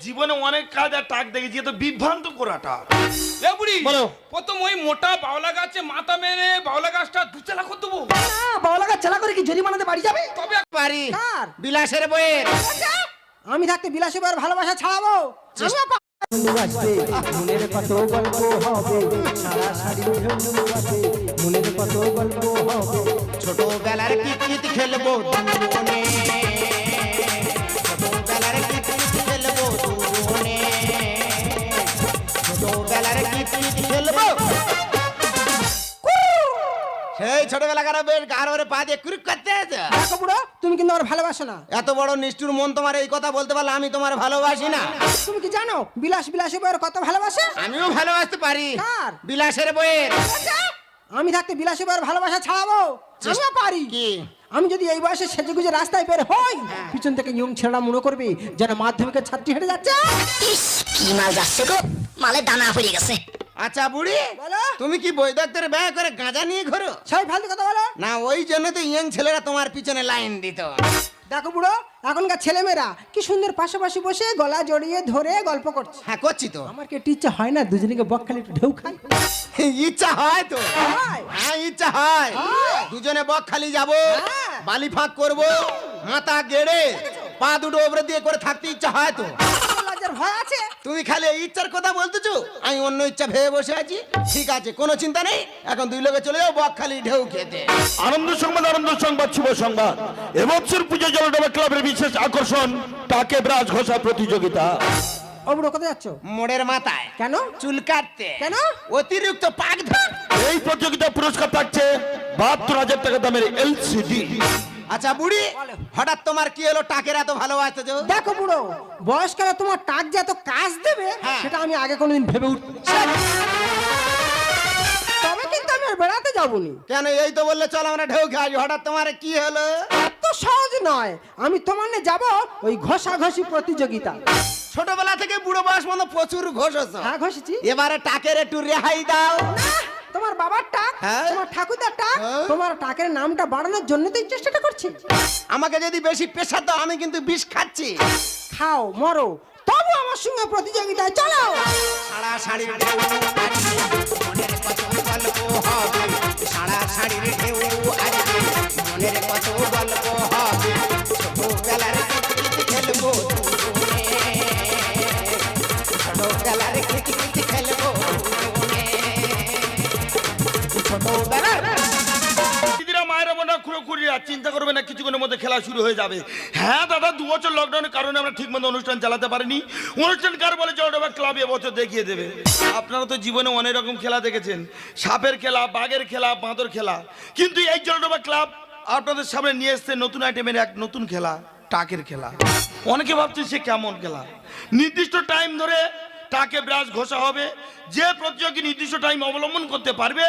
জীবনে অনেক কাজ আর টাক দেখেছি, তো বিভ্রান্ত করাটা। এ বুড়ি বলো, প্রথম ওই মোটা বাউলা গাছে মাথা মেরে বাউলা গাছটা দুচালা করে দেবো। বাউলা গাছ চালা করে কি জরিমানাতে বাড়ি যাবে? তবে পারি কার? বিলাসের বইয়ের। আমি থাকতে বিলাসী বইয়ের ভালোবাসা ছাড়াবো? মনের কত গল্প হবে, সারা সারি ঝুমঝুম বাজে, মনের কত গল্প হবে। ছোটবেলার কিতকিত খেলবো দুজনে, ছোটবেলার কিতকিত খেলবো দুজনে, ছোটবেলার কিতকিত খেলবো। সেই ছোটবেলাকার বেশ গাড়োরে পা দিয়ে কুরুক করতে আছে। দেখো বুড়ো, তুমি কিন্তু আমার ভালোবাসো না। এত বড় নিষ্ঠুর মন তোমার এই কথা বলতে পারলে আমি তোমার ভালোবাসি না। তুমি কি জানো বিলাসী বইয়ের কত ভালোবাসে? আমিও ভালোবাসতে পারি কার? বিলাসের বইয়ের। আমি থাকতে বিলাসী বইয়ের ভালোবাসা ছাড়াবো? আমিও পারি। কি? আমি যদি এই বয়সে সেজেগুজে রাস্তায় বের হই, পিছন থেকে ইয়ং ছেলেরা মনে করবে যেন মাধ্যমিকের ছাত্রী হেঁটে যাচ্ছে। কি মাল যাচ্ছে গো, মালে দানা পড়ে গেছে। আচ্ছা বুড়ি, বলো। তুমি কি বৈদত্তের ব্যয় করে গাঁজা নিয়ে ঘোরো? সবাই ফালতু কথা বলো না, ওই জন্য তো ইয়ং ছেলেরা তোমার পিছনে লাইন দিত। দেখো বুড়ো, এখনকার ছেলেমেয়েরা কি সুন্দর পাশাপাশি বসে গলা জড়িয়ে ধরে গল্প করছে। হ্যাঁ করছি তো। আমার কি একটু ইচ্ছা হয় না দুজনকে বকখালি একটু ঢেউ খাই? ইচ্ছা হয় তো। হয়। হ্যাঁ ইচ্ছা হয়। হয়। দুজনে বকখালি যাবো, হ্যাঁ। বালি ফাঁক করবো, মাথা গেড়ে পা দুটো ওপরে দিয়ে করে থাকতে ইচ্ছা হয় তো। লজ্জার ভয় আছে? তুমি খালি এই ইচ্ছার কথা বলতেছো, আমি অন্য ইচ্ছা ভেবে বসে আছি। ঠিক আছে, কোনো চিন্তা নেই, এখন দুই লোকে চলে যাও বকখালি ঢেউ খেতে। আনন্দ সংবাদ, শুভ সংবাদ। এবছর পুজো জলডোবা ক্লাবের বিশেষ আকর্ষণ টাকে ব্রাশ ঘষা প্রতিযোগিতা। ও বুড়ো, কোথায় যাচ্ছ? মোড়ের মাথায়। কেন? চুল কাটতে। কেন? অতিরিক্ত পাক ধর। এই প্রতিযোগিতা পুরস্কার থাকছে ৭২,০০০ টাকা দামের এলসিডি। আচ্ছা বুড়ি, হঠাৎ তোমার কি হলো টাকের এত ভালোবাসতে? দেখো বুড়ো, বয়সকালে তোমার টাক যে এত কাজ দেবে হ্যাঁ। সেটা আমি আগে কোনোদিন ভেবে উঠতে। তবে কিন্তু আমি আর বেড়াতে যাবনি। কেন? এই তো বললে চল আমরা ঢেউ খাই, হঠাৎ তোমার কি হলো? এত সহজ নয়, আমি তোমার নিয়ে যাবো ওই ঘষাঘষি প্রতিযোগিতা। ছোটবেলা থেকে বুড়ো বয়স মতো প্রচুর ঘষেছ। হ্যাঁ ঘষেছি। এবারে টাকের একটু রেহাই দাও। তোমার বাবার টাক, হ্যাঁ। তোমার ঠাকুরদার টাক, হ্যাঁ। তোমার টাকের নামটা বাড়ানোর জন্য তো এই চেষ্টাটা করছি। আমাকে যদি বেশি প্রেশার দাও আমি কিন্তু বিষ খাচ্ছি। খাও মরো, তবু আমার সঙ্গে প্রতিযোগিতায় চলো। সারা শাড়ির ঢেউ আসবে, মনের কত গল্প হবে। সারা শাড়ির ঢেউ আসবে, মনের কত গল্প হবে। ছোটবেলার কিতকিত খেলবো দুজনে, ছোটবেলার কিতকিত খেলবো দুজনে, ছোটবেলার। দিদিরা, মায়েরা, বোনেরা, খুঁড়িয়া চিন্তা করবে না, কিছুক্ষণের মধ্যে খেলা শুরু হয়ে যাবে। হ্যাঁ দাদা, 2 বছর লকডাউনের কারণে আমরা ঠিক মতো অনুষ্ঠান চালাতে পারিনি। অনুষ্ঠান কার বলে জলডোবা ক্লাব এবছর দেখিয়ে দেবে। আপনারা তো জীবনে অনেক রকম খেলা দেখেছেন, সাপের খেলা, বাঘের খেলা, বাঁদর খেলা, কিন্তু এই জলডোবা ক্লাব আপনাদের সামনে নিয়ে এসছে নতুন আইটেমের এক নতুন খেলা, টাকের খেলা। অনেকে ভাবছে সে কেমন খেলা। নির্দিষ্ট টাইম ধরে টাকে ব্রাশ ঘষা হবে। যে প্রতিযোগী নির্দিষ্ট টাইম অবলম্বন করতে পারবে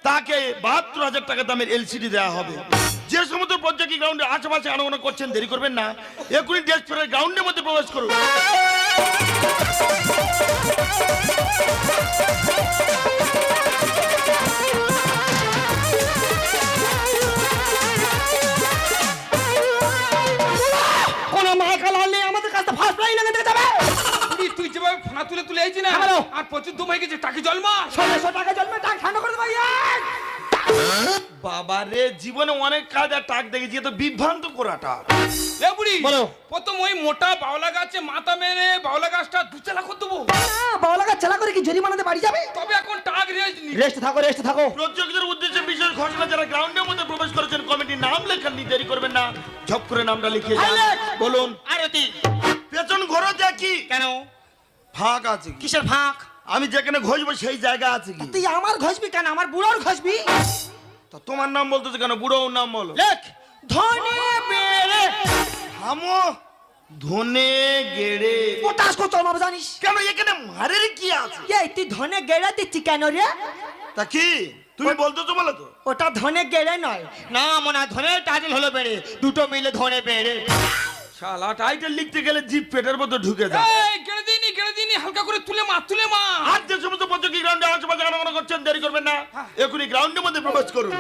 তাকে ৭২,০০০ টাকা দামের এলসিডি দেওয়া হবে। যে সমস্ত প্রতিযোগী গ্রাউন্ডের আশেপাশে আনাগোনা করছেন, দেরি করবেন না, এখনই ড্রেস পরে গ্রাউন্ডের মধ্যে প্রবেশ করুন। কোনো মাইকা লাল নেই আমাদের কাছে, ফার্স্ট প্রাইজ এনে দিয়ে যাবে। বুড়ি, তুই যেভাবে ফোনা তুলে তুলে আইছি না, হ্যালো। আর প্রচুর দম হয়ে গেছে, টাকি জল মা। ১৬০০ টাকা জন্মে টাক ঠান্ডা করে দেবো। বাবা রে, জীবনে অনেক কাজ আর টাক দেখেছি, তো বিভ্রান্ত করাটা। এ বুড়ি বলো। প্রথম ওই মোটা বাউলা গাছে মাথা মেরে বাউলা গাছটা দুচালা করে দেবো। বাউলা গাছ চালা করে কি জরিমানাতে বাড়ি যাবে? তবে এখন টাক রেস্ট থাকো। প্রতিযোগীদের উদ্দেশ্যে বিশেষ ঘোষণা, যারা গ্রাউন্ডের মধ্যে প্রবেশ করেছেন কমিটির নাম লেখার নি, দেরি করবেন না, ঝপ করে নামটা লিখে যান। বলুন। আরতি পেছন ঘোরো দেখি কেন? ফাঁক আছে কি? কিসের ফাঁক? আমি যেখানে ঘষবো সেই জায়গা আছে কি? তুই আমার ঘষবি কেন? আমার বুড়োর ঘষবি। তা তোমার নাম বলতেছে কেন? বুড়োর নাম বলো। লেখ ধনে বেড়ে থামো। ধনে গেড়ে পটাশ কত মাপ জানিস? কেন? এখানে মারের কি আছে? এই তুই ধনে গেড়ে দিচ্ছি কেন রে? তা কি তুমি বলতেছো? বলো তো। ওটা ধনে গেড়ে নয়, না মনে হয় ধনের টাইটেল হলো বেড়ে, দুটো মিলে ধনে বেড়ে। শালা টাইটেল লিখতে গেলে জিভ পেটের মধ্যে ঢুকে যায়। এই গেড়ে দিনি হালকা করে তুলে মা। আর যে সমস্ত প্রতিযোগী গ্রাউন্ডে আশেপাশে আনাগোনা করছেন, দেরি করবেন না, এখনই গ্রাউন্ডের মধ্যে প্রবেশ করুন।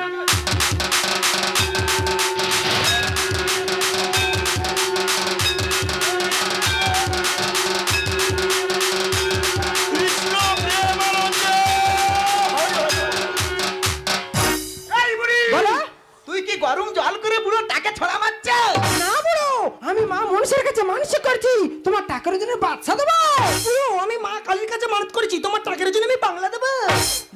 টাকার জন্য বাচ্চা দেবো? বুড়ো, আমি মা কালীর কাছে মানত করেছি তোমার টাকার জন্য আমি বাংলা দেবো।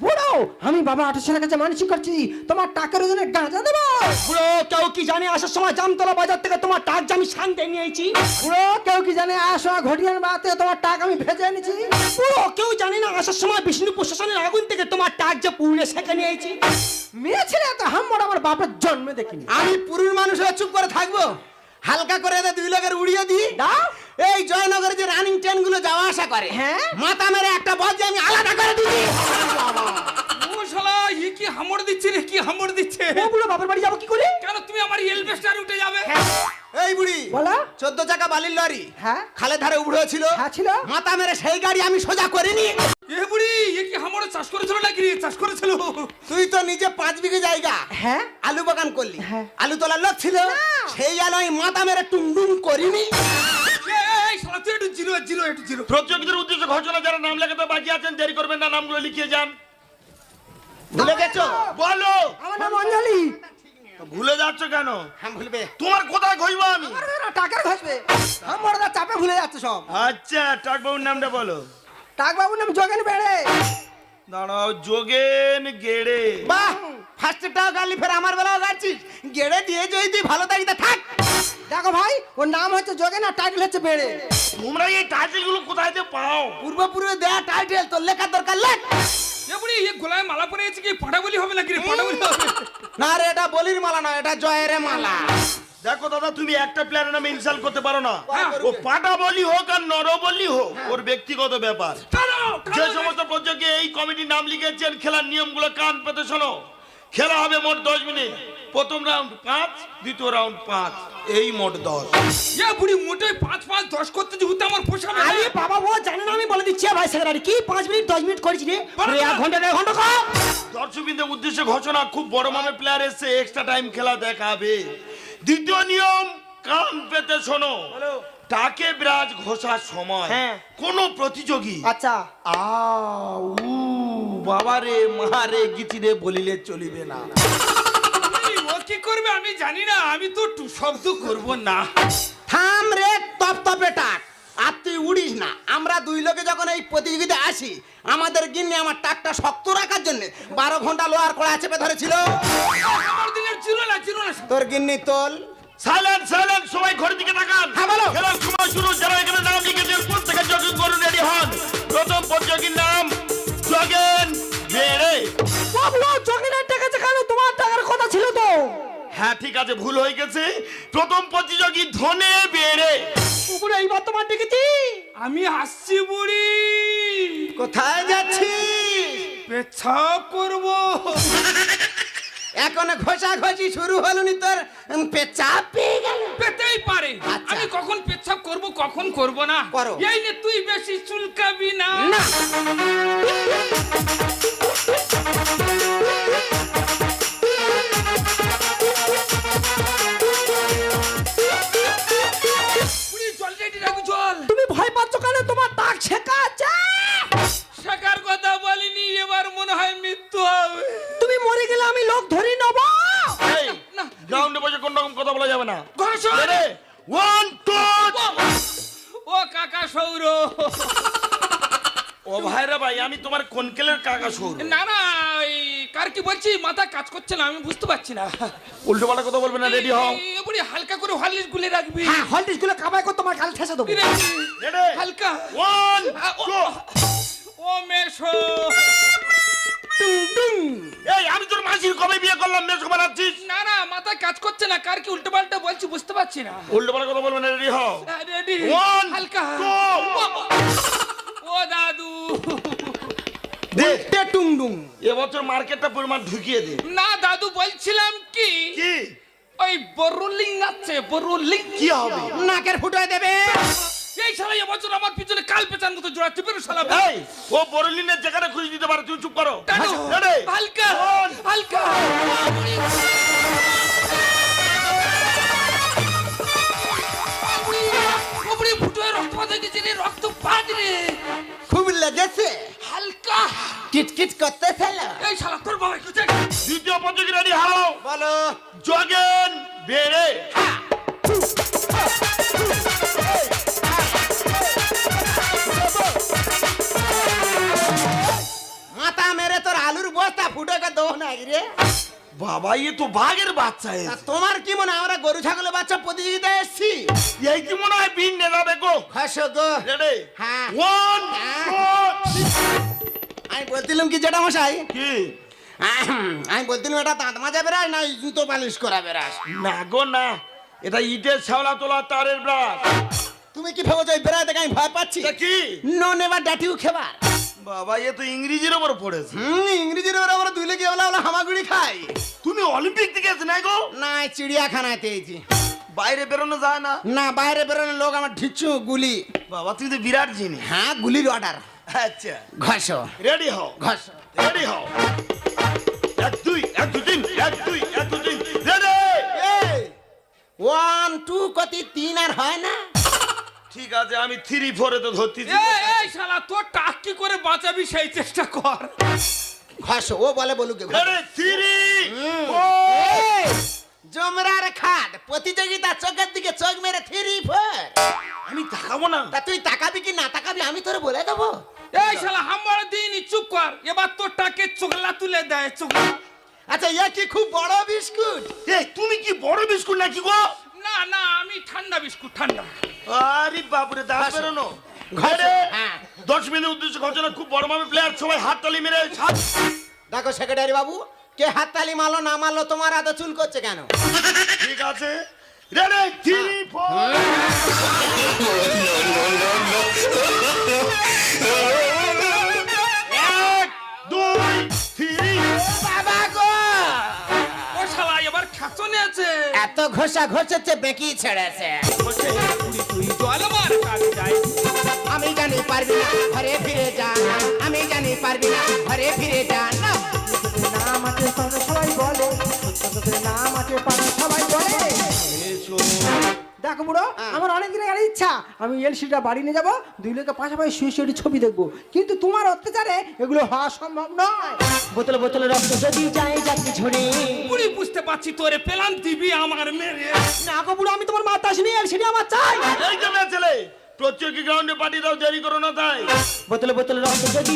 বুড়ো, আমি বাবা আটেশ্বরের কাছে মানসিক করছি তোমার টাকার জন্য গাঁজা দেবো। বুড়ো, কেউ কি জানে আসার সময় জামতলা বাজার থেকে তোমার টাক আমি শান্তি নিয়েছি। বুড়ো, কেউ কি জানে আসা ঘটিয়ান বাতে তোমার টাকা আমি ভেজে এনেছি। বুড়ো, কেউ জানে না আসার সময় বিষ্ণুপুর শ্মশানের আগুন থেকে তোমার টাক যে পুড়ে সেখানে নিয়েছি। মেয়ে ছেলে এত হাম্মড় আমার বাপের জন্মে দেখিনি। আমি পুরুষ মানুষ হয়ে চুপ করে থাকবো? হালকা করে এদের 2 লাখের উড়িয়ে দিই। দাও। এই জয়নগরে যে রানিং ট্রেন গুলো যাওয়া আসা করে, হ্যাঁ? মাথা মেরে একটা বজ আমি আলাদা করে দিই। ও শালা ই কি হামড় দিচ্ছে রে, কি হামড় দিচ্ছে? ও বুড়ো, বাপের বাড়ি যাবো কি করে? কেন তুমি আমার এলবেস্টার উঠে যাবে? এই বুড়ি বলো। 14 চাকা বালির লরি হ্যাঁ। খালে ধারে উড়ে ছিল। হ্যাঁ, ছিল। মাথা মেরে সেই গাড়ি আমি সোজা করিনি। এ বুড়ি, এ কি হামড় চাষ করেছিল নাকি রে? চাষ করেছিল? তুই তো নিজে 5 বিঘে জায়গা হ্যাঁ। আলু বাগান করলি, হ্যাঁ। আলু তোলার লোক ছিল, সেই আলু আমি মাথা মেরে টুমডুম করিনি। এই শালা তুই একটু জিরো জিরো একটু জিরো। প্রতিযোগীদের উদ্দেশ্যে ঘোষণা, যারা নাম লেখাতে বাকি আছেন দেরি করবেন না, নামগুলো লিখিয়ে যান। ভুলে গেছো? বলো। আমার নাম অঞ্জলি। ভুলে যাচ্ছ কেন? হ্যাঁ ভুলবে। তোমার কোথায় ঘইবো আমি? টাকার ঘষবে হাম্মড়দা চাপে ভুলে যাচ্ছে সব। আচ্ছা, টাকবাবুর নামটা বলো। টাক বাবুর নাম যোগেন বেড়ে। দাঁড়াও, যোগেন গেড়ে। বাহ, ফার্স্টটাও গালি, ফের আমার বেলাও গাচ্ছিস। গেড়ে দিয়ে যদি তুই ভালো থাকিস তা থাক। দেখো ভাই, ওর নাম হচ্ছে যোগেন আর টাইটেল হচ্ছে বেড়ে। তোমরা এই টাইটেল গুলো কোথায় যে পাও? পূর্বপুরুষে দেয়া টাইটেল তোর লেখার দরকার লেখ। এ বুড়ি, এ গলায় মালা পরে আছে কি পাটা বলি হবে নাকি রে? পাটা বলি হবে? না রে, এটা বলির মালা নয়, এটা জয়ের মালা। দেখো দাদা, তুমি একটা প্লেয়ারের নামে ইনসাল্ট করতে পারো না। হ্যাঁ। ও পাটা বলি হোক আর নর বলি হোক, ওর ব্যক্তিগত ব্যাপার। টানো, যে টানো। সমস্ত প্রযোজক এই কমিটির নাম লিখেছেন, খেলার নিয়মগুলো কান পেতে শোনো। খেলা হবে মোট 10 মিনিট। প্রথম রাউন্ড 5, দ্বিতীয় রাউন্ড 5, এই মোট 10। এ বুড়ি, মোটে 5 5 10 করতে যেতে আমার পোষাবে না। আরে বাবা, ও জানে না আমি বলে দিচ্ছি। ভাই সেক্রেটারি কি 5 মিনিট 10 মিনিট করেছি রে? বলো না। 1 ঘন্টা 1.5 ঘন্টা কর। দর্শকবৃন্দের উদ্দেশ্যে ঘোষণা, খুব বড় মানের প্লেয়ার এসে এক্সট্রা টাইম খেলা দেখাবে। দ্বিতীয় নিয়ম, কান পেতে শোনো। টাকে বিরাজ ঘোষার সময় হ্যাঁ। কোন প্রতিযোগী আচ্ছা। বাবারে মারে গিটিরে বলিলে চলিবে না। এই, ও কি করবে আমি জানি না, আমি তো টু শব্দ করব না। থাম রে তপ তপে টাক, আর তুই উড়িস না। আমরা 2 লোকে যখন এই প্রতিযোগিতা আসি, আমাদের গিন্নি আমার টাকটা শক্ত রাখার জন্য 12 ঘন্টা লোহার কড়া চেপে ধরেছিল। আমার দিনের জিরো না, জিরো না। তোর গিন্নি তোল। সাইলেন্ট সাইলেন্ট, সবাই ঘরের দিকে তাকান। হ্যাঁ, বলো। খেলার সময় শুরু। যারা এখানে নাম লিখেছেন প্রত্যেকে যোগিং করুন, রেডি হন। প্রথম প্রতিযোগীর নাম যোগেন বেড়ে। বাবু, যোগেনের টাকা কেন? তোমার টাকার কথা ছিল তো। হ্যাঁ ঠিক আছে, ভুল হয়ে গেছে। প্রথম প্রতিযোগী ধনে বেড়ে। উপরে এইবার তোমার ডেকেছি। আমি আসছি বুড়ি, কোথায় যাচ্ছিস? পেছাব করব। এখন ঘষাঘষি শুরু হলনি, তোর পেচাপ পেয়ে গেল। পেতেই পারে। আচ্ছা। আমি কখন পেছাব করব কখন করব না, করো। এই নে তুই বেশি চুলকাবি না। বুড়ি, জল রেডি রাখো, জল। তুমি ভয় পাচ্ছ কেন? তোমার টাক শেখা আছে। শেখার কথা বলিনি, এবার মনে হয় মৃত্যু হবে। তুমি মরে গেলে আমি লোক ধরি নেব। এই, না। গ্রাউন্ডে বসে কোন রকম কথা বলা যাবে না। ঘোষণা। রেডি, 1 2। ও কাকা সৌর। ও ভাইরা ভাই, আমি তোমার কোনকেলের কাকা সৌর। না না, এই কার কি বলছি, মাথা কাজ করছে না, আমি বুঝতে পারছি না। উল্টো পাল্টা কথা বলবে না, রেডি হও। এই বুড়ি, হালকা করে হরলিক্স গুলে রাখবি। হ্যাঁ, হলটিস গুলো কামাই করে তোমার গাল ঠেসে দেবো। রেডি, হালকা। 1 ও 2। ও মেশো। এই, আমি তোর মাসির কবে বিয়ে করলাম, মেয়ে সবার আছিস? না না, মাথা কাজ করছে না, কার কি উল্টো পাল্টা বলছি বুঝতে পারছি না। উল্টো পাল্টা কথা বলবে না, রেডি হও। রেডি, 1 হালকা। 2। ও দাদু, দেখতে টুংডুং। এবছর মার্কেটটা পরিমাণ ঢুকিয়ে দে। না দাদু, বলছিলাম কি, কি ওই বরুলিং আছে, বরুলিং। কি হবে? নাকের ফুটোয় দেবে। এই শালা এবছর আমার পিছনে কাল পেছার মতো জোড়া টিপের শালা। এই, ও বরলিনের যেখানে খুঁজে দিতে পারে, তুই চুপ করো। টানো, রেডি, হালকা 1 হালকা। ওপরে ফুটোয় রক্তপাত হয়ে গেছে রে, রক্ত পাত রে। খুব লেগেছে, হালকা। কিটকিট করতেছিল। এই শালা তোর বাবা কোথায়? দ্বিতীয় প্রতিযোগী রেডি হও। বলো। যোগেন বেড়ে। বাবা এ তো বাঘের বাচ্চা তা এসে। তোমার কি মনে হয় আমরা গরু ছাগলের বাচ্চা প্রতিযোগিতায় এসছি? এই কি মনে হয় বিন নে যাবে গো? হাসো গো। রেডি হ্যাঁ। 1 আমি বলছিলাম কি যেটা মশাই, কি আমি বলছিলাম এটা দাঁত মাজা বেড়াস না জুতো পালিশ করা বেড়াস? না গো না, এটা ইটের ছাওলা তোলা তারের ব্রাশ। তুমি কি ভেবেছো এই বেড়াই দেখে আমি ভয় পাচ্ছি? এটা কি নো নেভার ডাটিউ খেবার। বাবা এ তো ইংরেজির উপর পড়েছে। ইংরেজির ওরা আমরা দুইলে কি বলা হামাগুড়ি খাই। তুমি অলিম্পিক থেকে এসে নাই গো? না চিড়িয়াখানাতে এইছি। বাইরে বেরোনো যায় না? না বাইরে বেরোনো লোক আমার ঢিচ্ছু গুলি। বাবা তুমি তো বিরাট জিনিস। হ্যাঁ গুলির অর্ডার। আচ্ছা ঘষো রেডি হও, ঘষো। রেডি হও। 1 2 1 2 3 1 2 1 2 3 রেডি। 1 2 কতি 3 আর হয় না? ঠিক আছে আমি 3 4 এ তো ধরতেছি। এই শালা তোর টাক কি করে বাঁচাবি সেই চেষ্টা কর। ঘষো। ও বলে বলুক রেডি 3 4 জমরার খাট প্রতিযোগিতা চোখের দিকে চোখ মেরে 3 4। আমি তাকাবো না। তা তুই তাকাবি কি না তাকাবি আমি তোরে বলে দেবো। এই শালা হামড়া দিইনি, চুপ কর। এবার তোর টাকে চোগলা তুলে দেয়, চোগলা। আচ্ছা এ কি খুব বড় বিস্কুট? এই তুমি কি বড় বিস্কুট নাকি গো? না না আমি ঠান্ডা বিস্কুট, ঠান্ডা। আরে বাপরে দাঁত বেরোনো। ঘষো। ঘরে হ্যাঁ। 10 মিনিট উদ্দেশ্য ঘটনা খুব বড় মাপের প্লেয়ার, সবাই হাততালি মেরে ছাড়। দেখো সেক্রেটারি বাবু, কে হাততালি মারলো না মারলো তোমার হাতে চুল করছে কেন? ঠিক আছে রেডি 3 4 1 2 3 বাবা গো! ও শালা এবার খেচনে আছে। এত ঘষা ঘষেছে বেঁকি ছেড়েছে। তুই জল মার কাজ যায়। আমি জানি পারবি না ঘরে ফিরে যা। আমি জানি পারবি না ঘরে ফিরে যা। না। নাম আছে পাড়া সবাই বলে, তোদের নাম আছে পাড়া সবাই বলে। দেখো বুড়ো, আমার অনেক দিনের গেলে ইচ্ছা আমি এলসিটা বাড়ি নিয়ে যাবো, দুই লোকে পাশাপাশি শুয়ে শুয়ে ছবি দেখবো, কিন্তু তোমার অত্যাচারে এগুলো হওয়া সম্ভব নয়। বোতলে বোতলে রক্ত যদি যায় যাচ্ছে ঝরে। পুরি বুঝতে পারছি তোরে পেলাম দিবি আমার মেরে। না গো বুড়ো, আমি তোমার মাথা আসিনি, এলসিটা আমার চাই। এই যে মেয়ে ছেলে প্রত্যেক গ্রাউন্ডে পাঠিয়ে দাও, দেরি করো না তাই। বোতলে বোতলে রক্ত যদি